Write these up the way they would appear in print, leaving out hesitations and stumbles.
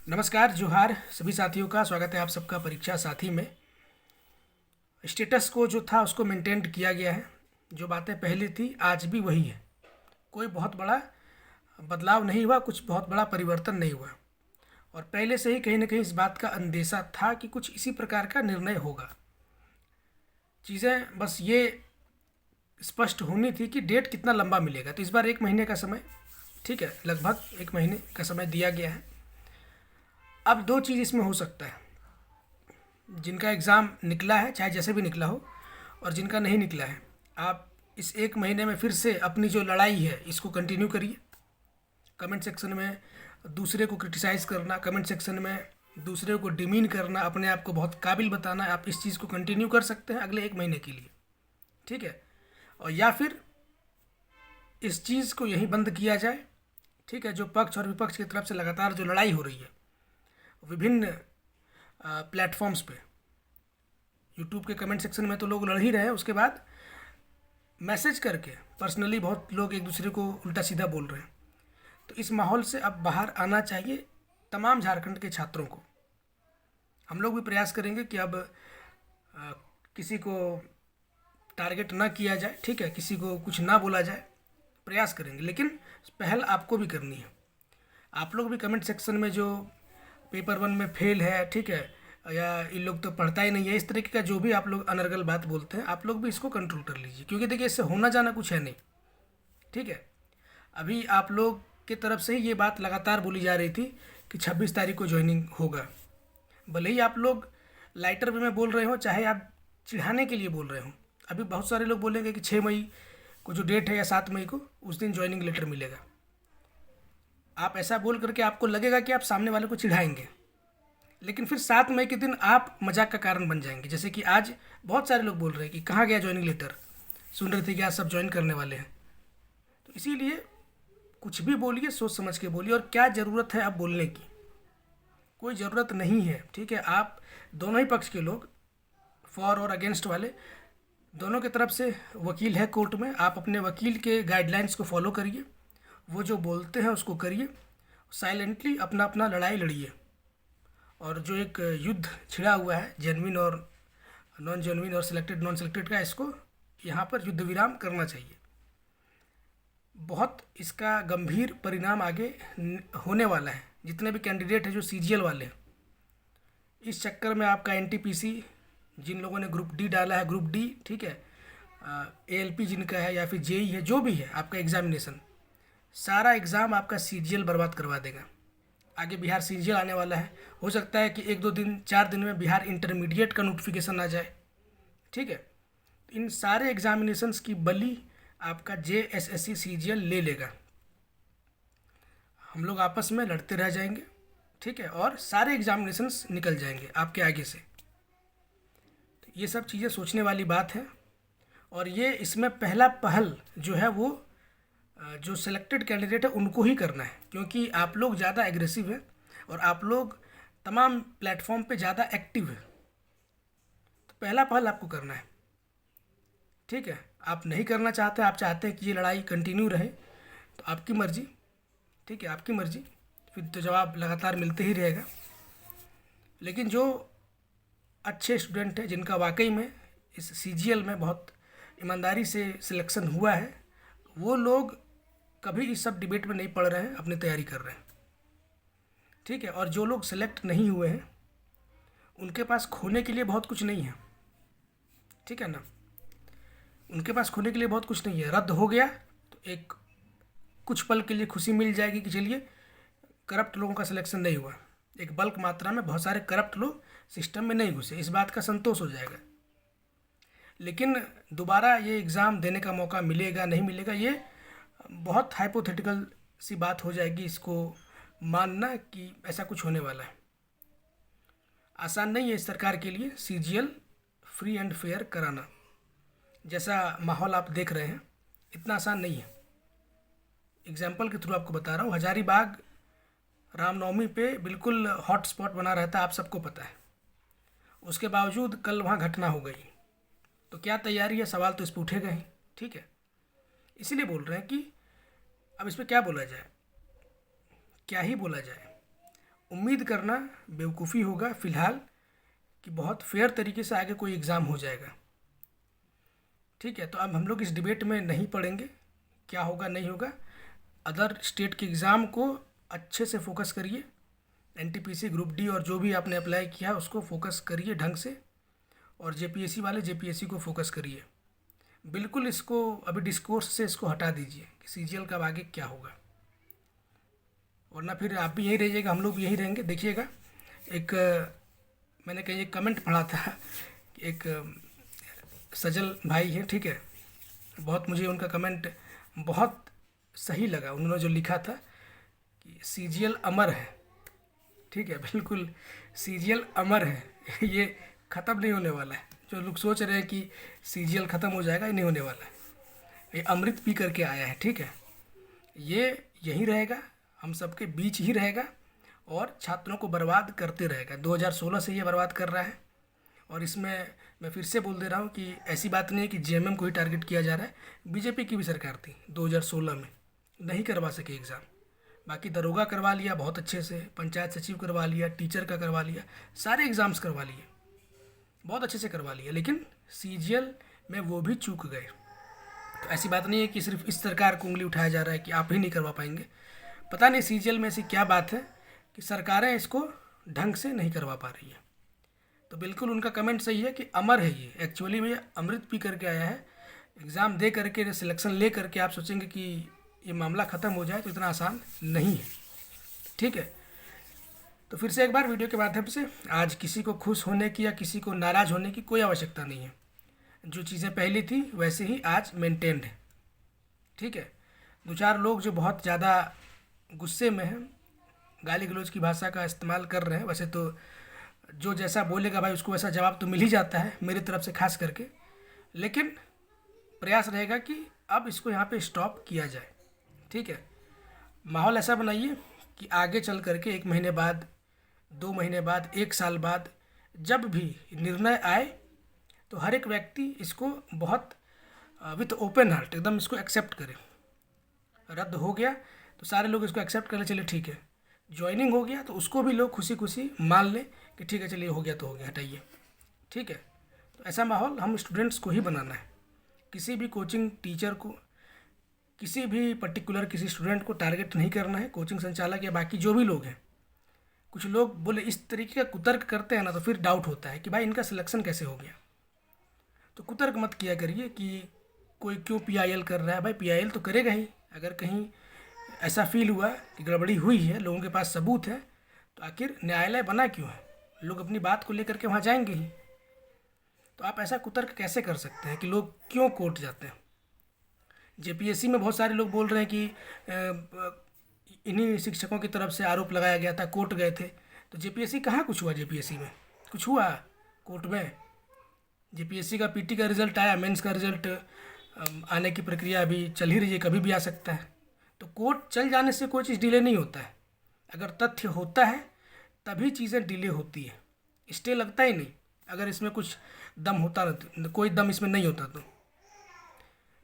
नमस्कार, जोहार सभी साथियों का स्वागत है आप सबका परीक्षा साथी में। स्टेटस को जो था उसको मेंटेन किया गया है। जो बातें पहले थी आज भी वही है। कोई बहुत बड़ा बदलाव नहीं हुआ, कुछ बहुत बड़ा परिवर्तन नहीं हुआ। और पहले से ही कहीं ना कहीं इस बात का अंदेशा था कि कुछ इसी प्रकार का निर्णय होगा। चीज़ें बस ये स्पष्ट होनी थी कि डेट कितना लंबा मिलेगा। तो इस बार 1 महीने का समय, ठीक है, लगभग 1 महीने का समय दिया गया है। अब दो चीज़ इसमें हो सकता है। जिनका एग्ज़ाम निकला है, चाहे जैसे भी निकला हो, और जिनका नहीं निकला है, आप इस 1 महीने में फिर से अपनी जो लड़ाई है इसको कंटिन्यू करिए। कमेंट सेक्शन में दूसरे को क्रिटिसाइज़ करना, कमेंट सेक्शन में दूसरे को डिमीन करना, अपने आप को बहुत काबिल बताना, आप इस चीज़ को कंटिन्यू कर सकते हैं अगले 1 महीने के लिए, ठीक है। और या फिर इस चीज़ को यहीं बंद किया जाए, ठीक है। जो पक्ष और विपक्ष की तरफ से लगातार जो लड़ाई हो रही है विभिन्न प्लेटफॉर्म्स पे, यूट्यूब के कमेंट सेक्शन में तो लोग लड़ ही रहे हैं, उसके बाद मैसेज करके पर्सनली बहुत लोग एक दूसरे को उल्टा सीधा बोल रहे हैं। तो इस माहौल से अब बाहर आना चाहिए तमाम झारखंड के छात्रों को। हम लोग भी प्रयास करेंगे कि अब किसी को टारगेट ना किया जाए, ठीक है, किसी को कुछ ना बोला जाए, प्रयास करेंगे। लेकिन पहल आपको भी करनी है। आप लोग भी कमेंट सेक्शन में जो पेपर 1 में फेल है, ठीक है, या इन लोग तो पढ़ता ही नहीं है, इस तरीके का जो भी आप लोग अनर्गल बात बोलते हैं, आप लोग भी इसको कंट्रोल कर लीजिए। क्योंकि देखिए, इससे होना जाना कुछ है नहीं, ठीक है। अभी आप लोग की तरफ से ही ये बात लगातार बोली जा रही थी कि 26 तारीख को ज्वाइनिंग होगा। भले ही आप लोग लाइटर वे में बोल रहे हो, चाहे आप चिढ़ाने के लिए बोल रहे हो, अभी बहुत सारे लोग बोलेंगे कि 6 मई को जो डेट है या 7 मई को, उस दिन ज्वाइनिंग लेटर मिलेगा। आप ऐसा बोल करके आपको लगेगा कि आप सामने वाले को चिढ़ाएंगे, लेकिन फिर 7 मई के दिन आप मजाक का कारण बन जाएंगे। जैसे कि आज बहुत सारे लोग बोल रहे हैं कि कहाँ गया ज्वाइनिंग लेटर, सुन रहे थे कि आज सब ज्वाइन करने वाले हैं। तो इसीलिए कुछ भी बोलिए सोच समझ के बोलिए। और क्या ज़रूरत है अब बोलने की? कोई ज़रूरत नहीं है, ठीक है। आप दोनों ही पक्ष के लोग, फॉर और अगेंस्ट वाले, दोनों की तरफ से वकील है कोर्ट में। आप अपने वकील के गाइडलाइंस को फॉलो करिए, वो जो बोलते हैं उसको करिए, साइलेंटली अपना अपना लड़ाई लड़िए। और जो एक युद्ध छिड़ा हुआ है जेन्युइन और नॉन जेन्युइन और सिलेक्टेड नॉन सिलेक्टेड का, इसको यहाँ पर युद्ध विराम करना चाहिए। बहुत इसका गंभीर परिणाम आगे होने वाला है। जितने भी कैंडिडेट हैं जो सीजीएल वाले हैं, इस चक्कर में आपका एनटीपीसी, जिन लोगों ने ग्रुप डी डाला है, ग्रुप डी, ठीक है, एएलपी जिनका है, या फिर जेई है, जो भी है आपका एग्जामिनेशन, सारा एग्ज़ाम आपका सीजीएल बर्बाद करवा देगा। आगे बिहार सीजीएल आने वाला है, हो सकता है कि 1-2 दिन 4 दिन में बिहार इंटरमीडिएट का नोटिफिकेशन आ जाए, ठीक है। इन सारे एग्जामिनेशंस की बलि आपका जेएसएससी सीजीएल ले लेगा। हम लोग आपस में लड़ते रह जाएंगे, ठीक है, और सारे एग्जामिनेशंस निकल जाएंगे आपके आगे से। तो ये सब चीज़ें सोचने वाली बात है। और ये इसमें पहला पहल जो है वो जो सिलेक्टेड कैंडिडेट है उनको ही करना है, क्योंकि आप लोग ज़्यादा एग्रेसिव है और आप लोग तमाम प्लेटफॉर्म पे ज़्यादा एक्टिव है। तो पहला पहल आपको करना है, ठीक है। आप नहीं करना चाहते, आप चाहते हैं कि ये लड़ाई कंटिन्यू रहे, तो आपकी मर्ज़ी, ठीक है, आपकी मर्ज़ी। फिर तो जवाब लगातार मिलते ही रहेगा। लेकिन जो अच्छे स्टूडेंट हैं, जिनका वाकई में इस सीजीएल में बहुत ईमानदारी से सिलेक्शन हुआ है, वो लोग कभी इस सब डिबेट में नहीं पढ़ रहे हैं, अपनी तैयारी कर रहे हैं, ठीक है। और जो लोग सेलेक्ट नहीं हुए हैं उनके पास खोने के लिए बहुत कुछ नहीं है, ठीक है ना। उनके पास खोने के लिए बहुत कुछ नहीं है। रद्द हो गया तो एक कुछ पल के लिए खुशी मिल जाएगी कि चलिए करप्ट लोगों का सिलेक्शन नहीं हुआ, एक बल्क मात्रा में बहुत सारे करप्ट लोग सिस्टम में नहीं घुसे, इस बात का संतोष हो जाएगा। लेकिन दोबारा ये एग्ज़ाम देने का मौका मिलेगा नहीं मिलेगा, ये बहुत हाइपोथेटिकल सी बात हो जाएगी इसको मानना कि ऐसा कुछ होने वाला है। आसान नहीं है इस सरकार के लिए सीजीएल फ्री एंड फेयर कराना। जैसा माहौल आप देख रहे हैं, इतना आसान नहीं है। एग्जाम्पल के थ्रू आपको बता रहा हूँ, हजारीबाग रामनवमी पे बिल्कुल हॉट स्पॉट बना रहता है, आप सबको पता है। उसके बावजूद कल वहाँ घटना हो गई। तो क्या तैयारी है, सवाल तो इस पर उठेगा ही, ठीक है। इसीलिए बोल रहे हैं कि अब इस पर क्या बोला जाए, क्या ही बोला जाए। उम्मीद करना बेवकूफ़ी होगा फ़िलहाल कि बहुत फेयर तरीके से आगे कोई एग्ज़ाम हो जाएगा। ठीक है, तो अब हम लोग इस डिबेट में नहीं पड़ेंगे क्या होगा नहीं होगा। अदर स्टेट के एग्ज़ाम को अच्छे से फोकस करिए, एनटीपीसी ग्रुप डी और जो भी आपने अप्लाई किया उसको फोकस करिए ढंग से, और जेपीएससी वाले जेपीएससी को फोकस करिए। बिल्कुल इसको अभी डिस्कोर्स से इसको हटा दीजिए कि सीजीएल का आगे क्या होगा, वरना फिर आप भी यहीं रहिएगा, हम लोग भी यहीं रहेंगे। देखिएगा, एक मैंने कहीं एक कमेंट पढ़ा था, एक सजल भाई है, ठीक है, बहुत मुझे उनका कमेंट बहुत सही लगा। उन्होंने जो लिखा था कि सीजीएल अमर है, ठीक है, बिल्कुल सीजीएल अमर है, ये ख़त्म नहीं होने वाला है। जो लोग सोच रहे हैं कि सीजीएल ख़त्म हो जाएगा, ये नहीं होने वाला है। ये अमृत पी करके आया है, ठीक है, ये यहीं रहेगा, हम सबके बीच ही रहेगा और छात्रों को बर्बाद करते रहेगा। 2016 से ये बर्बाद कर रहा है, और इसमें मैं फिर से बोल दे रहा हूँ कि ऐसी बात नहीं है कि जेएमएम को ही टारगेट किया जा रहा है। बीजेपी की भी सरकार थी 2016 में, नहीं करवा सके एग्ज़ाम। बाकी दरोगा करवा लिया बहुत अच्छे से, पंचायत सचिव करवा लिया, टीचर का करवा लिया, सारे एग्ज़ाम्स करवा लिए, बहुत अच्छे से करवा लिया, लेकिन सीजीएल में वो भी चूक गए। तो ऐसी बात नहीं है कि सिर्फ इस सरकार को उंगली उठाया जा रहा है कि आप ही नहीं करवा पाएंगे। पता नहीं सीजीएल में ऐसी क्या बात है कि सरकारें इसको ढंग से नहीं करवा पा रही है। तो बिल्कुल उनका कमेंट सही है कि अमर है ये, एक्चुअली में अमृत पी करके आया है। एग्ज़ाम दे करके सिलेक्शन ले करके आप सोचेंगे कि ये मामला ख़त्म हो जाए, तो इतना आसान नहीं है। ठीक है, तो फिर से एक बार वीडियो के माध्यम से, आज किसी को खुश होने की या किसी को नाराज़ होने की कोई आवश्यकता नहीं है। जो चीज़ें पहले थी वैसे ही आज मेंटेन्ड है। ठीक है, दो चार लोग जो बहुत ज़्यादा गुस्से में हैं, गाली गलौज की भाषा का इस्तेमाल कर रहे हैं, वैसे तो जो जैसा बोलेगा भाई उसको वैसा जवाब तो मिल ही जाता है मेरी तरफ से खास करके, लेकिन प्रयास रहेगा कि अब इसको यहाँ पे स्टॉप किया जाए। ठीक है, माहौल ऐसा बनाइए कि आगे चल करके 1 महीने बाद, 2 महीने बाद, 1 साल बाद जब भी निर्णय आए तो हर एक व्यक्ति इसको बहुत विथ ओपन हार्ट एकदम इसको एक्सेप्ट करे। रद्द हो गया तो सारे लोग इसको एक्सेप्ट कर ले, चलिए ठीक है। ज्वाइनिंग हो गया तो उसको भी लोग खुशी खुशी मान लें कि ठीक है चलिए हो गया तो हो गया, हटाइए। ठीक है, तो ऐसा माहौल हम स्टूडेंट्स को ही बनाना है। किसी भी कोचिंग टीचर को, किसी भी पर्टिकुलर किसी स्टूडेंट को टारगेट नहीं करना है। कोचिंग संचालक या बाकी जो भी लोग हैं, कुछ लोग बोले इस तरीके का कुतर्क करते हैं ना, तो फिर डाउट होता है कि भाई इनका सिलेक्शन कैसे हो गया। तो कुतर्क मत किया करिए कि कोई क्यों पीआईएल कर रहा है। भाई पीआईएल तो करेगा ही, अगर कहीं ऐसा फील हुआ कि गड़बड़ी हुई है, लोगों के पास सबूत है, तो आखिर न्यायालय बना क्यों है? लोग अपनी बात को लेकर के वहाँ जाएंगे ही। तो आप ऐसा कुतर्क कैसे कर सकते हैं कि लोग क्यों कोर्ट जाते हैं? जेपीएससी में बहुत सारे लोग बोल रहे हैं कि इन्हीं शिक्षकों की तरफ से आरोप लगाया गया था, कोर्ट गए थे। तो जेपीएससी कहाँ कुछ हुआ? जेपीएससी में कुछ हुआ कोर्ट में? जेपीएससी का पीटी का रिज़ल्ट आया, मेंस का रिज़ल्ट आने की प्रक्रिया अभी चल ही रही है, कभी भी आ सकता है। तो कोर्ट चल जाने से कोई चीज़ डिले नहीं होता है। अगर तथ्य होता है तभी चीज़ें डिले होती है, स्टे लगता ही नहीं। अगर इसमें कुछ दम होता ना, कोई दम इसमें नहीं होता तो।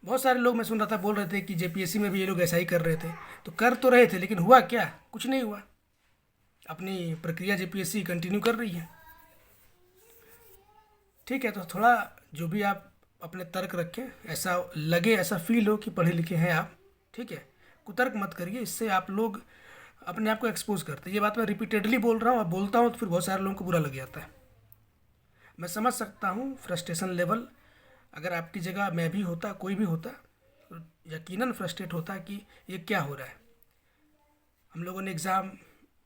बहुत सारे लोग मैं सुन रहा था बोल रहे थे कि जेपीएससी में भी ये लोग ऐसा ही कर रहे थे। तो कर तो रहे थे, लेकिन हुआ क्या? कुछ नहीं हुआ। अपनी प्रक्रिया जेपीएससी कंटिन्यू कर रही है। ठीक है, तो थोड़ा जो भी आप अपने तर्क रखें, ऐसा लगे, ऐसा फील हो कि पढ़े लिखे हैं आप। ठीक है, कुतर्क मत करिए, इससे आप लोग अपने आप को एक्सपोज करते हैं। ये बात मैं रिपीटेडली बोल रहा हूँ, अब बोलता हूँ तो फिर बहुत सारे लोगों को बुरा लग जाता है। मैं समझ सकता हूँ फ्रस्ट्रेशन लेवल, अगर आपकी जगह मैं भी होता, कोई भी होता, तो यकीनन फ्रस्ट्रेट होता कि ये क्या हो रहा है। हम लोगों ने एग्ज़ाम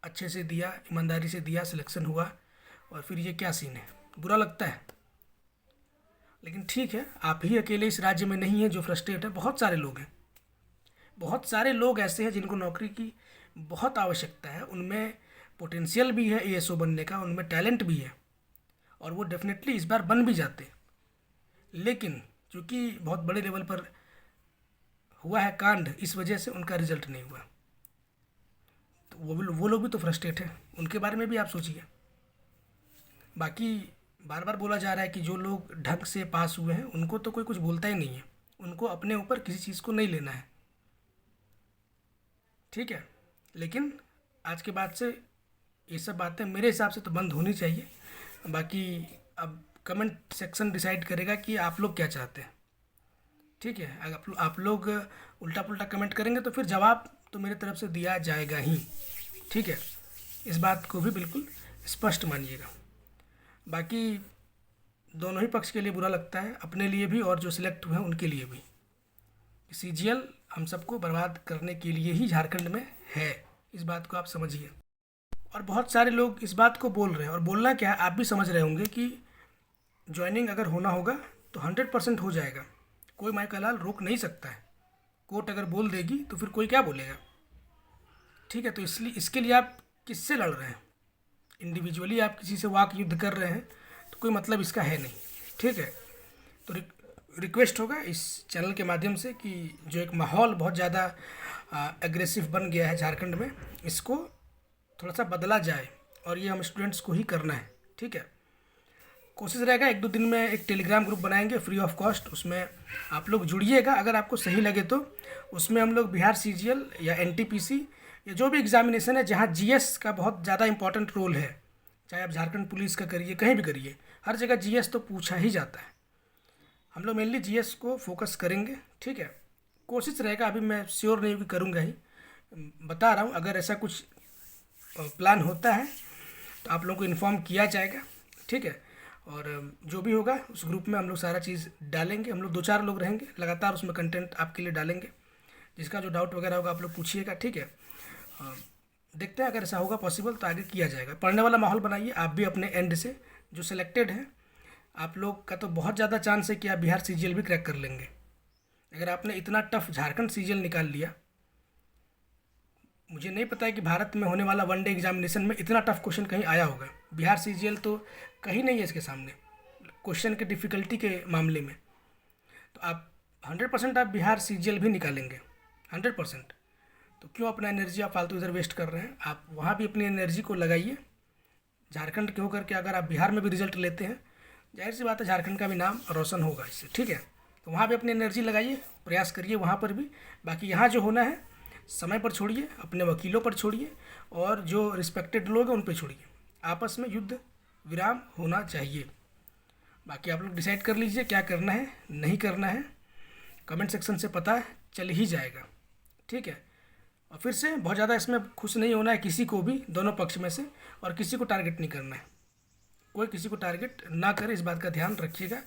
अच्छे से दिया, ईमानदारी से दिया, सिलेक्शन हुआ, और फिर ये क्या सीन है? बुरा लगता है। लेकिन ठीक है, आप ही अकेले इस राज्य में नहीं हैं जो फ्रस्ट्रेट है, बहुत सारे लोग हैं। बहुत सारे लोग ऐसे हैं जिनको नौकरी की बहुत आवश्यकता है, उनमें पोटेंशियल भी है एएसओ बनने का, उनमें टैलेंट भी है, और वो डेफिनेटली इस बार बन भी जाते। लेकिन चूँकि बहुत बड़े लेवल पर हुआ है कांड, इस वजह से उनका रिजल्ट नहीं हुआ। तो वो लोग भी तो फ्रस्ट्रेट हैं, उनके बारे में भी आप सोचिए। बाकी बार बार बोला जा रहा है कि जो लोग ढंग से पास हुए हैं उनको तो कोई कुछ बोलता ही नहीं है, उनको अपने ऊपर किसी चीज़ को नहीं लेना है। ठीक है, लेकिन आज के बाद से ये सब बातें मेरे हिसाब से तो बंद होनी चाहिए। बाकी अब कमेंट सेक्शन डिसाइड करेगा कि आप लोग क्या चाहते हैं। ठीक है, अगर आप लोग उल्टा पुल्टा कमेंट करेंगे तो फिर जवाब तो मेरी तरफ से दिया जाएगा ही। ठीक है, इस बात को भी बिल्कुल स्पष्ट मानिएगा। बाकी दोनों ही पक्ष के लिए बुरा लगता है, अपने लिए भी और जो सिलेक्ट हुए हैं उनके लिए भी। सीजीएल हम सबको बर्बाद करने के लिए ही झारखंड में है, इस बात को आप समझिए। और बहुत सारे लोग इस बात को बोल रहे हैं, और बोलना क्या है आप भी समझ रहे होंगे कि ज्वाइनिंग अगर होना होगा तो 100% हो जाएगा, कोई माई लाल रोक नहीं सकता है। कोर्ट अगर बोल देगी तो फिर कोई क्या बोलेगा। ठीक है, तो इसलिए इसके लिए आप किससे लड़ रहे हैं? इंडिविजुअली आप किसी से वाक युद्ध कर रहे हैं तो कोई मतलब इसका है नहीं। ठीक है, तो रिक्वेस्ट होगा इस चैनल के माध्यम से कि जो एक माहौल बहुत ज़्यादा एग्रेसिव बन गया है झारखंड में, इसको थोड़ा सा बदला जाए, और ये हम स्टूडेंट्स को ही करना है। ठीक है, कोशिश रहेगा 1-2 दिन में एक टेलीग्राम ग्रुप बनाएंगे फ्री ऑफ कॉस्ट, उसमें आप लोग जुड़िएगा। अगर आपको सही लगे तो उसमें हम लोग बिहार सीजीएल या एनटीपीसी या जो भी एग्जामिनेशन है जहाँ जीएस का बहुत ज़्यादा इंपॉर्टेंट रोल है, चाहे आप झारखंड पुलिस का करिए, कहीं भी करिए, हर जगह जीएस तो पूछा ही जाता है। हम लोग मेनली जीएस को फोकस करेंगे। ठीक है, कोशिश रहेगा, अभी मैं श्योर नहीं भी करूँगा ही, बता रहा हूँ। अगर ऐसा कुछ प्लान होता है तो आप लोगों को इन्फॉर्म किया जाएगा। ठीक है, और जो भी होगा उस ग्रुप में हम लोग सारा चीज़ डालेंगे। हम लोग 2-4 लोग रहेंगे लगातार, उसमें कंटेंट आपके लिए डालेंगे। जिसका जो डाउट वगैरह होगा आप लोग पूछिएगा। ठीक है, देखते हैं अगर ऐसा होगा पॉसिबल तो आगे किया जाएगा। पढ़ने वाला माहौल बनाइए आप भी अपने एंड से। जो सिलेक्टेड है आप लोग का तो बहुत ज़्यादा चांस है कि आप बिहार सीजीएल भी क्रैक कर लेंगे। अगर आपने इतना टफ झारखंड सीजीएल निकाल लिया, मुझे नहीं पता है कि भारत में होने वाला वनडे एग्जामिनेशन में इतना टफ क्वेश्चन कहीं आया होगा। बिहार सीजीएल तो कहीं नहीं है इसके सामने क्वेश्चन के डिफ़िकल्टी के मामले में। तो आप 100% आप बिहार सीजीएल भी निकालेंगे 100%। तो क्यों अपना एनर्जी आप फालतू इधर वेस्ट कर रहे हैं? आप वहाँ भी अपनी एनर्जी को लगाइए। झारखंड के होकर के अगर आप बिहार में भी रिजल्ट लेते हैं, जाहिर सी बात है झारखंड का भी नाम रोशन होगा इससे। ठीक है, तो वहाँ भी अपनी एनर्जी लगाइए, प्रयास करिए वहाँ पर भी। बाकी यहाँ जो होना है समय पर छोड़िए, अपने वकीलों पर छोड़िए, और जो रिस्पेक्टेड लोग हैं उन पर छोड़िए। आपस में युद्ध विराम होना चाहिए। बाकी आप लोग डिसाइड कर लीजिए क्या करना है नहीं करना है, कमेंट सेक्शन से पता चल ही जाएगा। ठीक है, और फिर से बहुत ज़्यादा इसमें खुश नहीं होना है किसी को भी, दोनों पक्ष में से, और किसी को टारगेट नहीं करना है। कोई किसी को टारगेट ना करे, इस बात का ध्यान रखिएगा।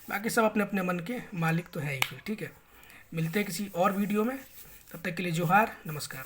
बाकी सब अपने अपने मन के मालिक तो है ही फिर। ठीक है, मिलते हैं किसी और वीडियो में, तब तक के लिए जोहार, नमस्कार।